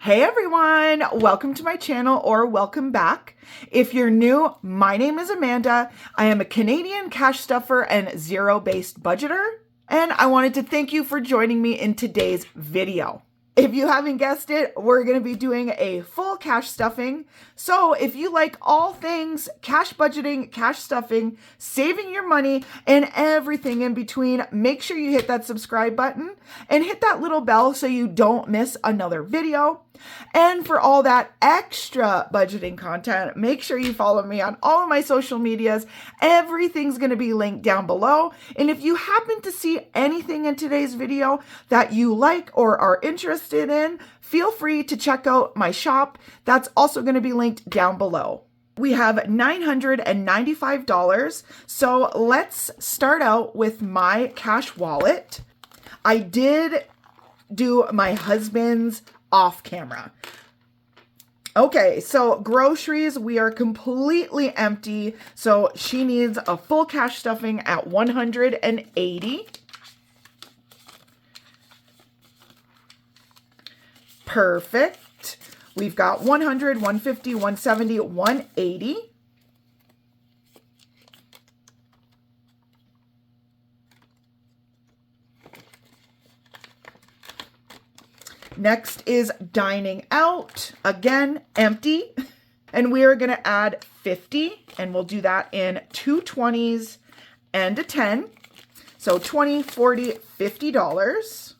Hey everyone, welcome to my channel or welcome back. If you're new, my name is Amanda. I am a Canadian cash stuffer and zero-based budgeter, and I wanted to thank you for joining me in today's video. If you haven't guessed it, we're going to be doing a full cash stuffing. So if you like all things cash budgeting, cash stuffing, saving your money, and everything in between, make sure you hit that subscribe button and hit that little bell so you don't miss another video. And for all that extra budgeting content, make sure you follow me on all of my social medias. Everything's going to be linked down below. And if you happen to see anything in today's video that you like or are interested in, feel free to check out my shop. That's also going to be linked down below. We have $995. So let's start out with my cash wallet. I did do my husband's off camera. Okay, so groceries, we are completely empty. So she needs a full cash stuffing at $180. Perfect. We've got $100, $150, $170, $180. Next is dining out. Again, empty. And we are going to add 50, and we'll do that in two 20s and a 10. So $20, $40, $50.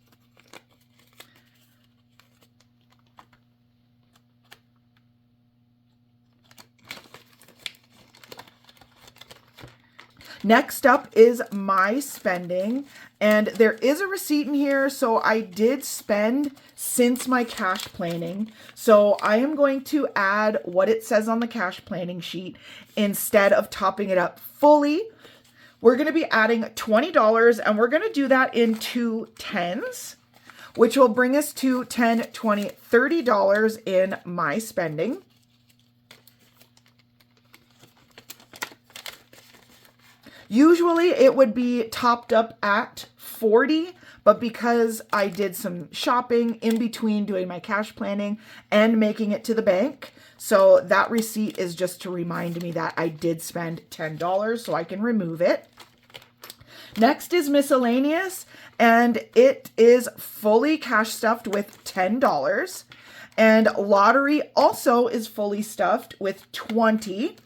Next up is my spending, and there is a receipt in here, so I did spend since my cash planning. So I am going to add what it says on the cash planning sheet instead of topping it up fully. We're going to be adding $20, and we're going to do that in two 10s, which will bring us to $10, $20, $30 in my spending. Usually it would be topped up at 40, but because I did some shopping in between doing my cash planning and making it to the bank, so that receipt is just to remind me that I did spend $10, so I can remove it. Next is miscellaneous, and it is fully cash stuffed with $10. And lottery also is fully stuffed with $20.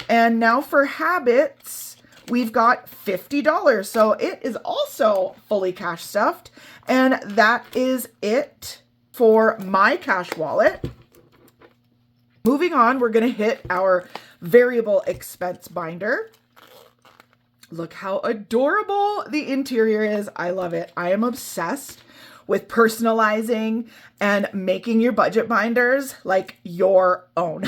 And now for habits, we've got $50. So it is also fully cash stuffed. And that is it for my cash wallet. Moving on, we're going to hit our variable expense binder. Look how adorable the interior is. I love it. I am obsessed with personalizing and making your budget binders like your own.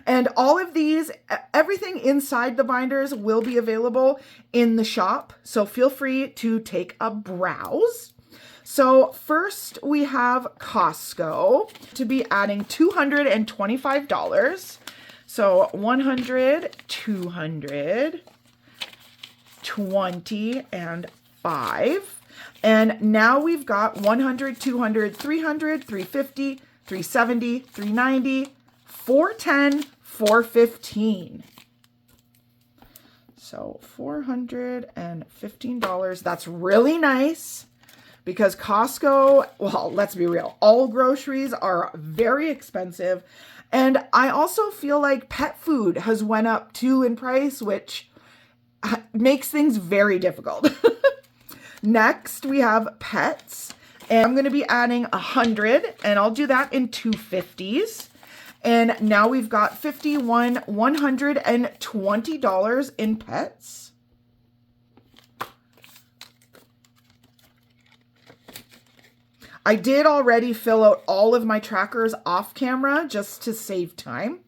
And all of these, everything inside the binders will be available in the shop. So feel free to take a browse. So first we have Costco to be adding $225. So 100, 200, 20, and 5. And now we've got 100, 200, 300, 350, 370, 390, 410, 415. So $415. That's really nice because Costco, well, let's be real, all groceries are very expensive. And I also feel like pet food has went up too in price, which makes things very difficult. Next, we have pets. And I'm going to be adding 100, and I'll do that in two 50s. And now we've got $120 in pets. I did already fill out all of my trackers off camera just to save time.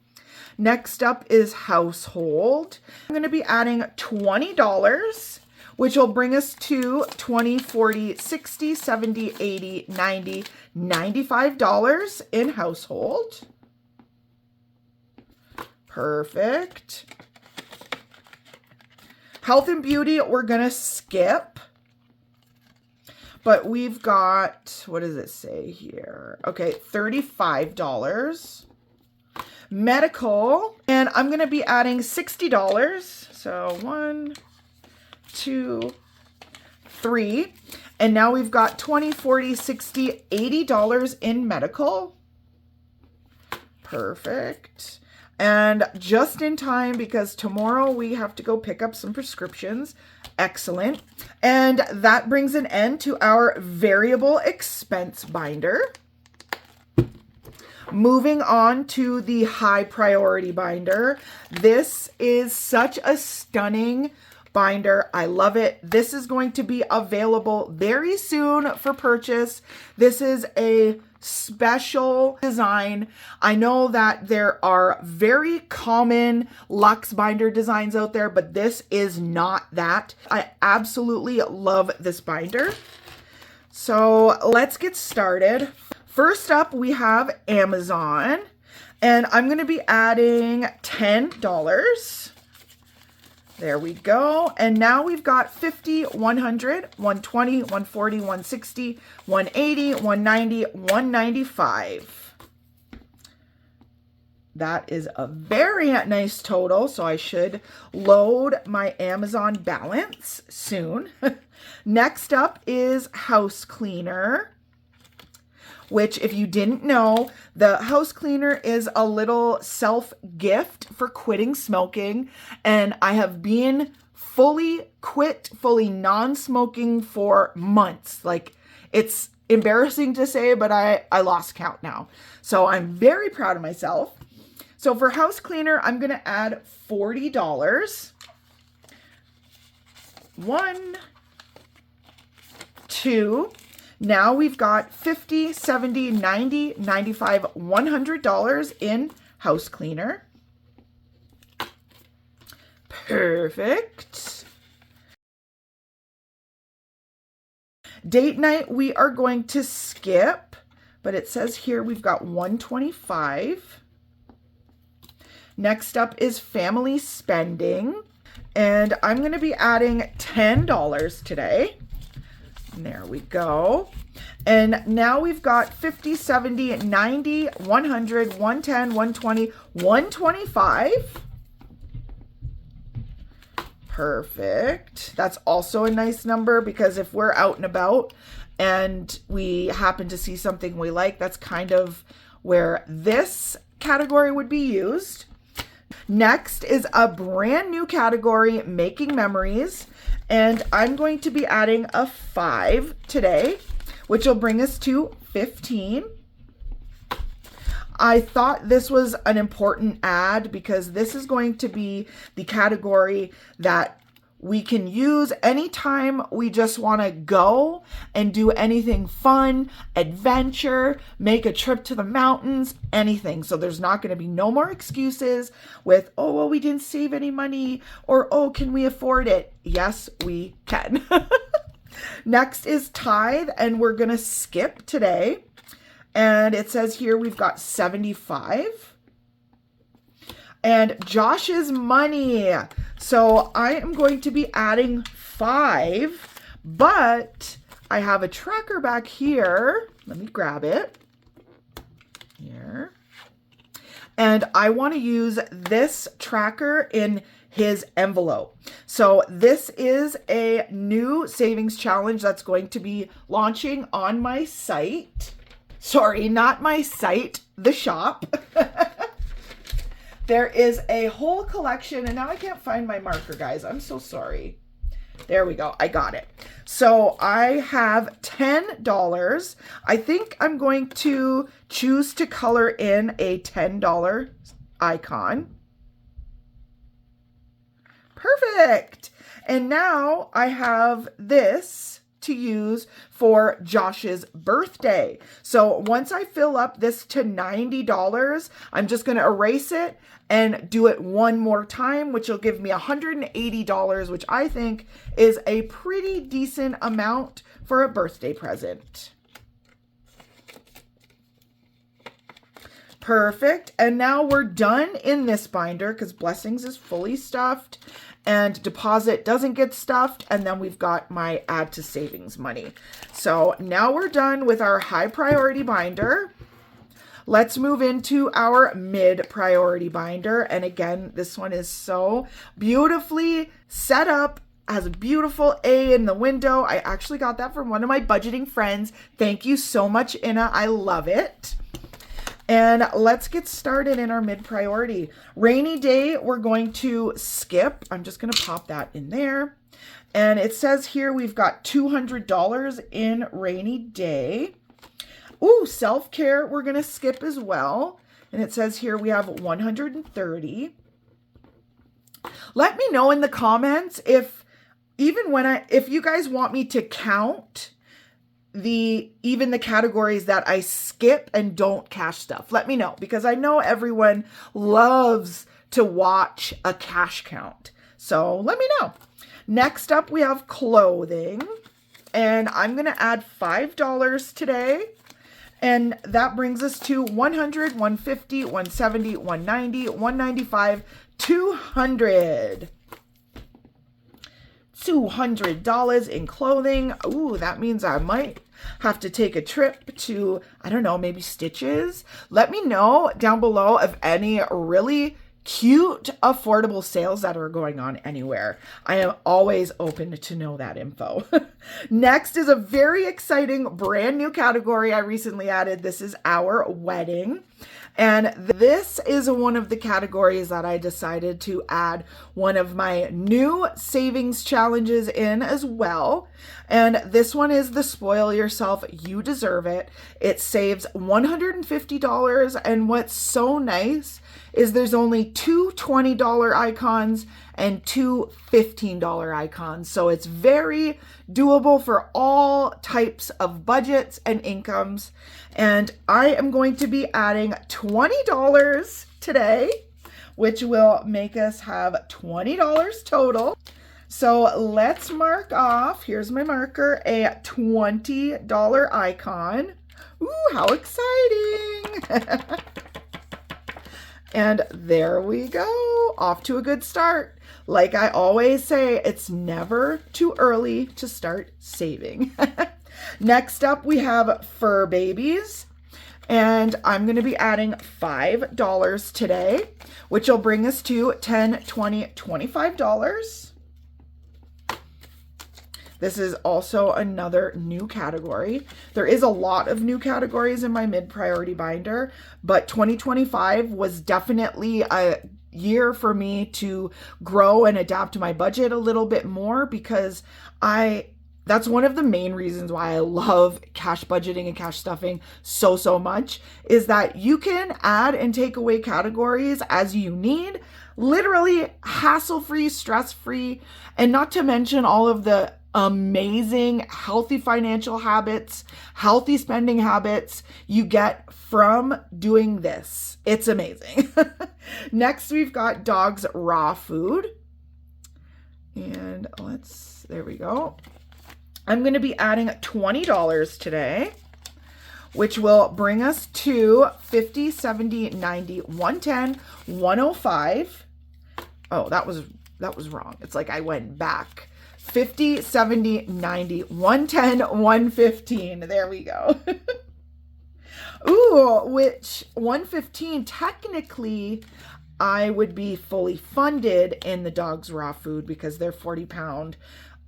Next up is household. I'm going to be adding $20, which will bring us to $20, $40, $60, $70, $80, $90, $95 in household. Perfect. Health and beauty, we're going to skip. but we've got, what does it say here? Okay, $35. Medical, and I'm going to be adding $60. So 1, 2, 3. And now we've got $20, $40, $60, $80 in medical. Perfect. And just in time because tomorrow we have to go pick up some prescriptions. Excellent. And that brings an end to our variable expense binder. Moving on to the high priority binder. This is such a stunning binder. I love it. This is going to be available very soon for purchase. This is a special design. I know that there are very common luxe binder designs out there, but this is not that. I absolutely love this binder. So let's get started. First up, we have Amazon, and I'm going to be adding $10. There we go. And now we've got 50, 100, 120, 140, 160, 180, 190, 195. That is a very nice total, so I should load my Amazon balance soon. Next up is house cleaner, which, if you didn't know, the house cleaner is a little self-gift for quitting smoking. And I have been fully non-smoking for months. Like, it's embarrassing to say, but I lost count now. So I'm very proud of myself. So for house cleaner, I'm going to add $40. 1, 2. Now we've got $50, $70, $90, $95, $100 in house cleaner. Perfect. Date night, we are going to skip, but it says here we've got $125. Next up is family spending, and I'm going to be adding $10 today. And there we go. And now we've got 50, 70, 90, 100, 110, 120, 125. Perfect. That's also a nice number because if we're out and about and we happen to see something we like, that's kind of where this category would be used. Next is a brand new category, making memories. And I'm going to be adding a 5 today, which will bring us to 15. I thought this was an important ad because this is going to be the category that we can use anytime we just want to go and do anything fun, adventure, make a trip to the mountains, anything. So there's not going to be no more excuses with, oh, well, we didn't save any money, or, oh, can we afford it? Yes, we can. Next is tithe, and we're going to skip today. And it says here we've got 75. And Josh's money. So I am going to be adding 5, but I have a tracker back here. Let me grab it. Here. And I want to use this tracker in his envelope. So this is a new savings challenge that's going to be launching on my site. Sorry, not my site, the shop. There is a whole collection, and now I can't find my marker, guys. I'm so sorry. There we go. I got it. So I have $10. I think I'm going to choose to color in a $10 icon. Perfect. And now I have this to use for Josh's birthday. So once I fill up this to $90, I'm just going to erase it and do it one more time, which will give me $180, which I think is a pretty decent amount for a birthday present. Perfect. And now we're done in this binder because Blessings is fully stuffed. and deposit doesn't get stuffed. And then we've got my add to savings money. So now we're done with our high priority binder. Let's move into our mid priority binder. And again, this one is so beautifully set up, has a beautiful A in the window. I actually got that from one of my budgeting friends. Thank you so much, Inna. I love it. And let's get started in our mid priority. Rainy day, we're going to skip. I'm just going to pop that in there. And it says here we've got $200 in rainy day. Ooh, self-care, we're going to skip as well. And it says here we have 130. Let me know in the comments if you guys want me to count even the categories that I skip and don't cash stuff. Let me know, because I know everyone loves to watch a cash count. So let me know. Next up, we have clothing, and I'm going to add $5 today. And that brings us to 100, 150, 170, 190, 195, 200. $200 in clothing. Ooh, that means I might have to take a trip to, I don't know, maybe Stitches. Let me know down below of any really cute, affordable sales that are going on anywhere. I am always open to know that info. Next is a very exciting brand new category I recently added. This is our wedding. And this is one of the categories that I decided to add one of my new savings challenges in as well. And this one is the Spoil Yourself, You Deserve It. It saves $150. And what's so nice is there's only two $20 icons and two $15 icons. So it's very doable for all types of budgets and incomes. And I am going to be adding $20 today, which will make us have $20 total. So let's mark off, here's my marker, a $20 icon. Ooh, how exciting. And there we go, off to a good start. Like I always say, it's never too early to start saving. Next up, we have fur babies. And I'm going to be adding $5 today, which will bring us to $10, $20, $25. This is also another new category. There is a lot of new categories in my mid-priority binder, but 2025 was definitely a year for me to grow and adapt my budget a little bit more, because that's one of the main reasons why I love cash budgeting and cash stuffing so much, is that you can add and take away categories as you need, literally hassle-free, stress-free, and not to mention all of the amazing healthy financial habits, healthy spending habits you get from doing this. It's amazing. Next, we've got dogs raw food. And there we go. I'm going to be adding $20 today, which will bring us to 50, 70, 90, 110, 105. Oh, that was wrong. It's like I went back. 50, 70, 90, 110, 115. There we go. Ooh, which 115, technically, I would be fully funded in the dog's raw food, because their 40-pound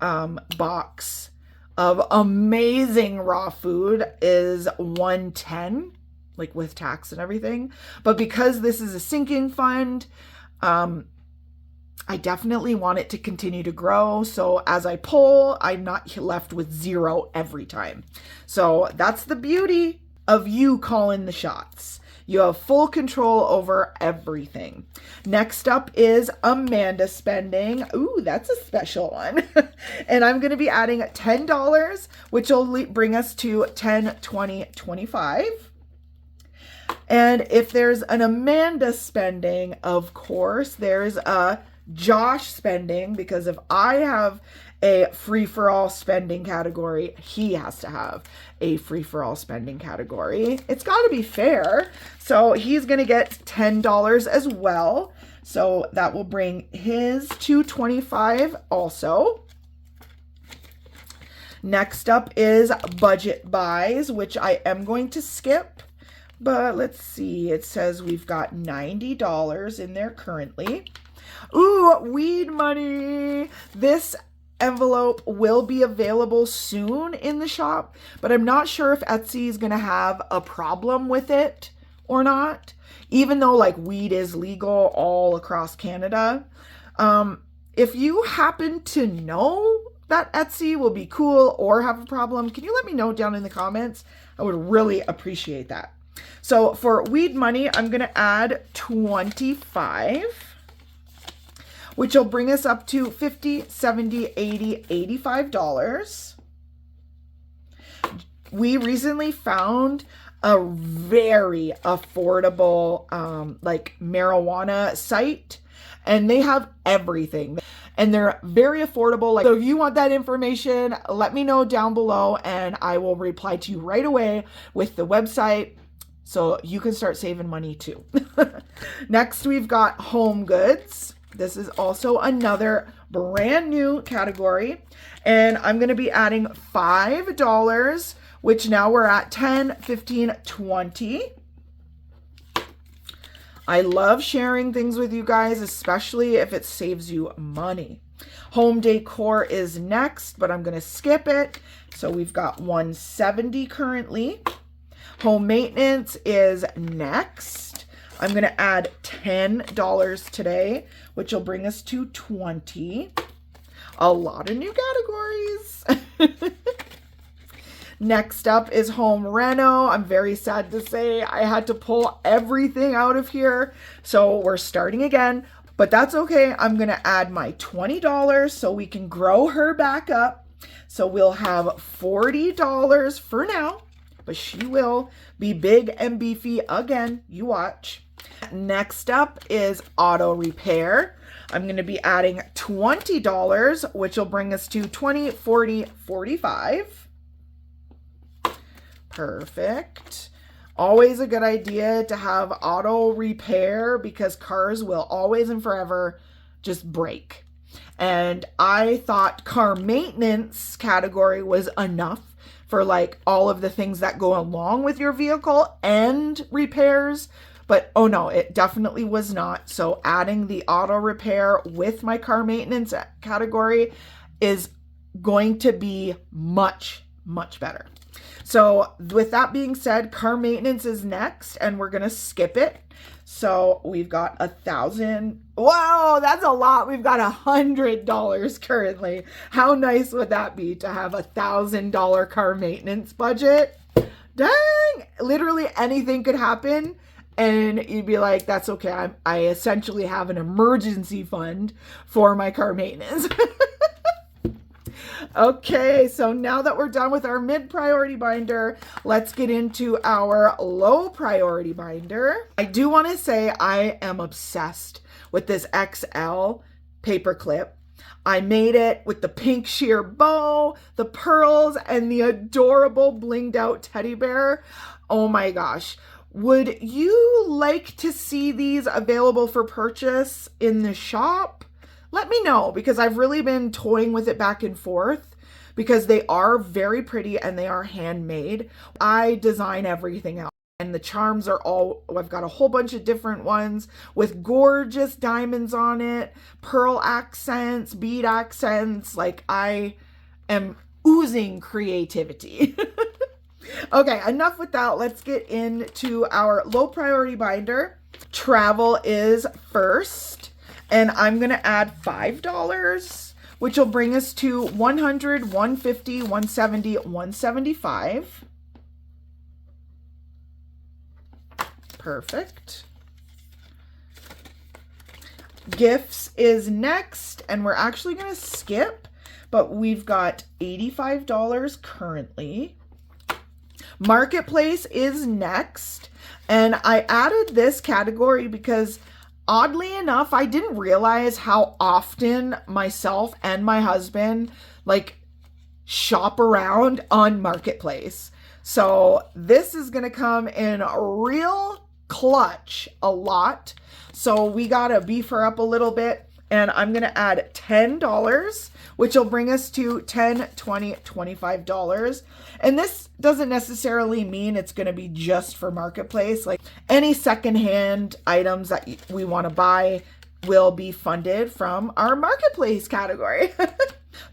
box of amazing raw food is 110, like with tax and everything. But because this is a sinking fund, I definitely want it to continue to grow. So as I pull, I'm not left with zero every time. So that's the beauty of you calling the shots. You have full control over everything. Next up is Amanda spending. Ooh, that's a special one. And I'm going to be adding $10, which will bring us to 10, 20, 25. And if there's an Amanda spending, of course, there's a Josh spending, because if I have a free-for-all spending category, he has to have a free-for-all spending category. It's got to be fair. So he's going to get $10 as well. So that will bring his to $25 also. Next up is budget buys, which I am going to skip. But let's see. It says we've got $90 in there currently. Ooh, weed money. This envelope will be available soon in the shop, but I'm not sure if Etsy is going to have a problem with it or not, even though like weed is legal all across Canada. If you happen to know that Etsy will be cool or have a problem, can you let me know down in the comments? I would really appreciate that. So for weed money, I'm going to add 25, which will bring us up to $50, $70, $80, $85. We recently found a very affordable like marijuana site, and they have everything. And they're very affordable. So if you want that information, let me know down below and I will reply to you right away with the website so you can start saving money too. Next, we've got home goods. This is also another brand new category. And I'm going to be adding $5, which now we're at 10, 15, 20. I love sharing things with you guys, especially if it saves you money. Home decor is next, but I'm going to skip it. So we've got 170 currently. Home maintenance is next. I'm going to add $10 today, which will bring us to 20. A lot of new categories. Next up is home reno. I'm very sad to say I had to pull everything out of here. So we're starting again, but that's okay. I'm going to add my $20 so we can grow her back up. So we'll have $40 for now, but she will be big and beefy again. You watch. Next up is auto repair. I'm going to be adding $20, which will bring us to 20, 40, 45. Perfect. Always a good idea to have auto repair because cars will always and forever just break. And I thought car maintenance category was enough for like all of the things that go along with your vehicle and repairs. But oh no, it definitely was not. So adding the auto repair with my car maintenance category is going to be much, much better. So with that being said, car maintenance is next and we're going to skip it. So we've got $1,000. Wow, that's a lot. We've got $100 currently. How nice would that be to have $1,000 car maintenance budget? Dang, literally anything could happen. And you'd be like, that's okay. I essentially have an emergency fund for my car maintenance. Okay, so now that we're done with our mid-priority binder, let's get into our low priority binder. I do want to say I am obsessed with this XL paper clip. I made it with the pink sheer bow, the pearls, and the adorable blinged out teddy bear. Oh my gosh. Would you like to see these available for purchase in the shop? Let me know because I've really been toying with it back and forth because they are very pretty and they are handmade. I design everything else and the charms are all, I've got a whole bunch of different ones with gorgeous diamonds on it, pearl accents, bead accents. Like I am oozing creativity. Okay, enough with that. Let's get into our low priority binder. Travel is first. And I'm going to add $5, which will bring us to $100, $150, $170, $175. Perfect. Gifts is next, and we're actually going to skip, but we've got $85 currently. Marketplace is next, and I added this category because Oddly enough, I didn't realize how often myself and my husband like shop around on Marketplace. So this is going to come in real clutch a lot. So we got to beef her up a little bit, and I'm going to add $10, which will bring us to $10, $20, $25. And this doesn't necessarily mean it's going to be just for Marketplace. Like any secondhand items that we want to buy will be funded from our Marketplace category.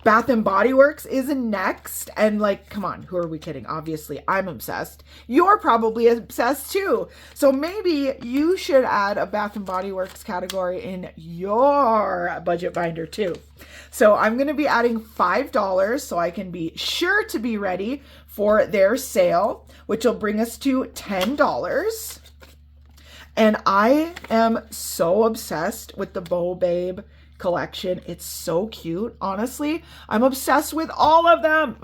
Bath and Body Works is next. And like, come on, who are we kidding? Obviously, I'm obsessed. You're probably obsessed too. So maybe you should add a Bath and Body Works category in your budget binder too. So I'm going to be adding $5 so I can be sure to be ready for their sale, which will bring us to $10. And I am so obsessed with the Beau Babe collection. It's so cute. Honestly, I'm obsessed with all of them.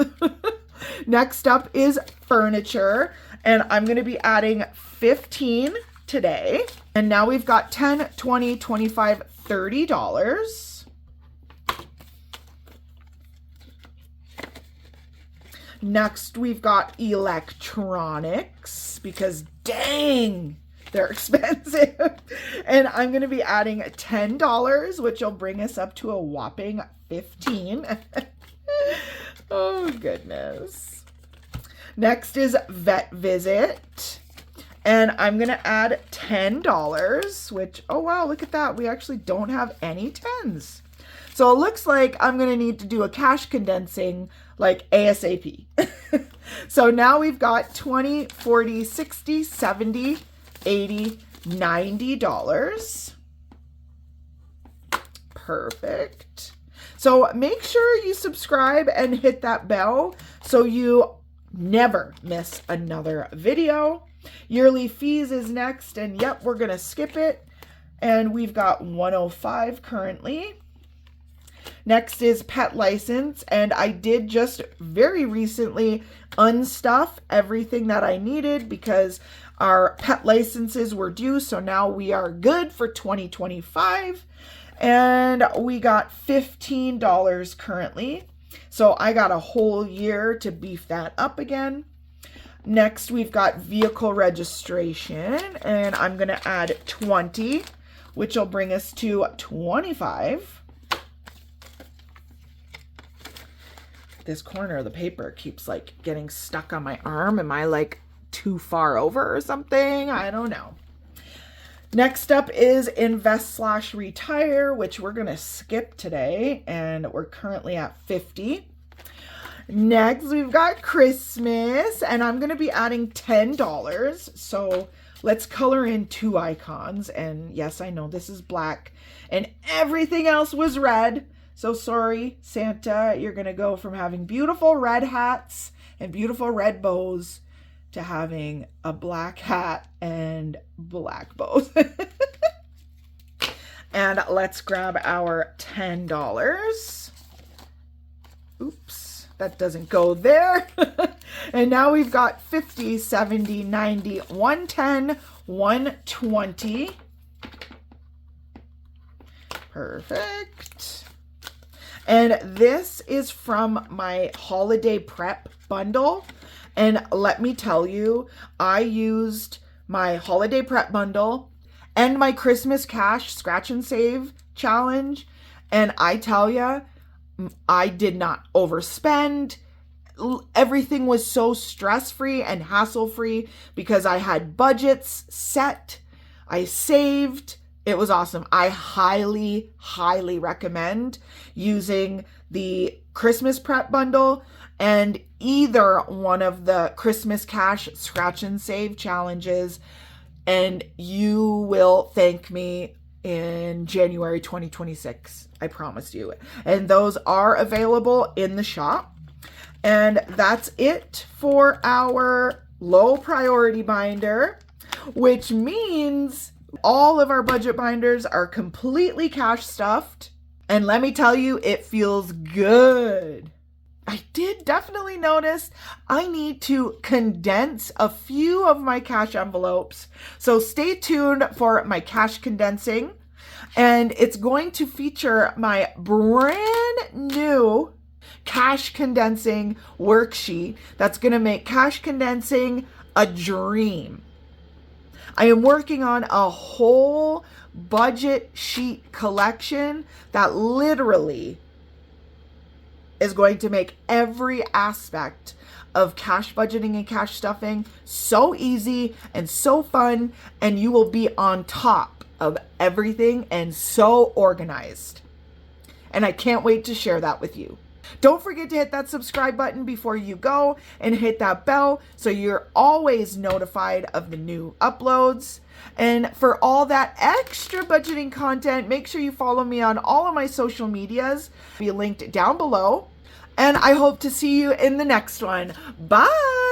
Next up is furniture, and I'm going to be adding 15 today. And now we've got $10, $20, $25, $30. Next, we've got electronics because dang, they're expensive. And I'm going to be adding $10, which will bring us up to a whopping 15. Oh, goodness. Next is vet visit. And I'm going to add $10, which, oh, wow, look at that. We actually don't have any 10s. So it looks like I'm going to need to do a cash condensing like ASAP. So now we've got $20, $40, $60, $70, $80, $90. Perfect. So make sure you subscribe and hit that bell so you never miss another video. Yearly fees is next, and yep, we're gonna skip it. And we've got $105 currently. Next is pet license, and I did just very recently unstuff everything that I needed because our pet licenses were due, so now we are good for 2025. And we got $15 currently. So I got a whole year to beef that up again. Next, we've got vehicle registration, and I'm going to add 20, which will bring us to 25. This corner of the paper keeps like getting stuck on my arm. Am I like too far over or something? I don't know. Next up is invest/retire, which we're going to skip today, and we're currently at 50. Next, we've got Christmas, and I'm going to be adding $10. So let's color in 2 icons. And yes, I know this is black, and everything else was red. So sorry, Santa, you're going to go from having beautiful red hats and beautiful red bows to having a black hat and black bows. And let's grab our $10. Oops, that doesn't go there. And now we've got 50, 70, 90, 110, 120. Perfect. And this is from my holiday prep bundle. And let me tell you, I used my holiday prep bundle and my Christmas cash scratch and save challenge. And I tell you, I did not overspend. Everything was so stress-free and hassle-free because I had budgets set. I saved. It was awesome. I highly, highly recommend using the Christmas prep bundle and either one of the Christmas cash scratch and save challenges, and you will thank me in January 2026. I promise you. And those are available in the shop. And that's it for our low priority binder, which means all of our budget binders are completely cash stuffed. And let me tell you, it feels good. I did definitely notice I need to condense a few of my cash envelopes. So stay tuned for my cash condensing. And it's going to feature my brand new cash condensing worksheet that's going to make cash condensing a dream. I am working on a whole budget sheet collection that literally is going to make every aspect of cash budgeting and cash stuffing so easy and so fun, and you will be on top of everything and so organized. And I can't wait to share that with you. Don't forget to hit that subscribe button before you go and hit that bell so you're always notified of the new uploads. And for all that extra budgeting content, make sure you follow me on all of my social medias. Be linked down below. And I hope to see you in the next one. Bye!